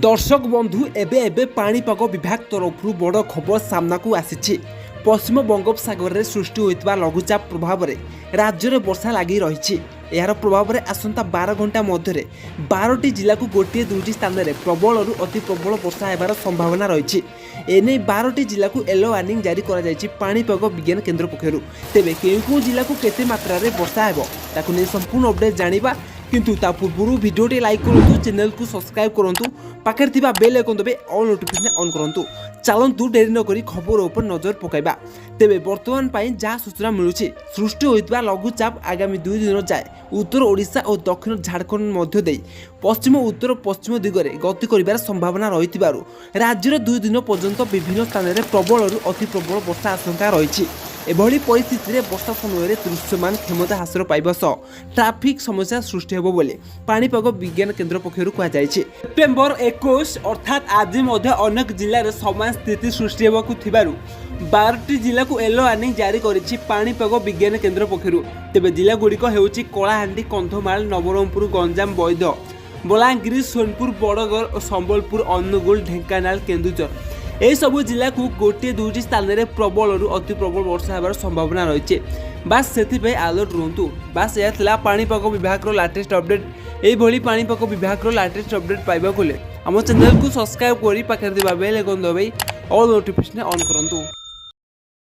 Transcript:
दर्शक बंधु एबे एबे पाणीपाग विभाग तरफ बड़ खबर सामना को आसी। पश्चिम बंगोपसागर में सृष्टि होता लघुचाप प्रभाव में राज्य में वर्षा लगी रही। यार प्रभाव में आसंता 12 घंटा मध्य 12टी जिला को गोटे दुईटी स्थान में प्रबल अति प्रबल वर्षा होबार संभावना रही। एने 12टी जिला को येलो वार्निंग जारी कर पाणीपाग विज्ञान केन्द्र पक्षर। तेबे केउ जिला को केते मात्रा रे वर्षा हेबो ताकु नै संपूर्ण अपडेट जानिबा, किंतु ता पूर्व भिडियोटी लाइक करूँ, चैनल को सब्सक्राइब करूँ, पाखे बेल आइकन दबे ऑल नोटिफिकेशन ऑन करूँ। चलतु डेरी नक खबर उपर नजर पकाइबा। तेबे वर्तमान जहाँ सूचना मिलूँ सृष्टि होता लघुचाप आगामी 2 दिन जाए उत्तर ओडिशा और दक्षिण झारखंड मध्य दे पश्चिम उत्तर पश्चिम दिगरे गति कर संभावना रही। राज्य 2 दिन पर्यंत विभिन्न स्थान में प्रबल अति प्रबल वर्षा आशंका रही। एभली परिस्थिति में वर्षा समय दृश्यमान क्षमता ह्रास पाइबा सह ट्राफिक समस्या सृष्टि होबो बोली पाणीपाग विज्ञान केन्द्र पक्षर कहुई। सेप्टेम्बर 21 अर्थात आज अनेक जिले में समान स्थिति सृष्टि होगाकू 12टी जिला को येलो वार्निंग जारी करिछि पाणीपाग विज्ञान केन्द्र पक्षर। तेबे जिला गुड़िक हेउछि कलाहांडी, कंधमाल, नवरंगपुर, गंजाम, बैद, बलांगीर, सोनपुर, बड़गड़, संबलपुर, अनुगुल, ढेंकानाल, केन्दुझर यह सब जिला को गोटे दुईटी स्थान में प्रबल अति प्रबल वर्षा होबार संभावना रही। बास से अलर्ट रुहतु। बास यह पाणीपाग विभाग लाटेस्ट अपडेट। यही पाणीपाग विभाग लाटेस्ट अपडेट पाइबा आम चैनल को सब्सक्राइब करी पाखे बेल आइकन दबाई ऑल नोटिफिकेशन ऑन करंतु।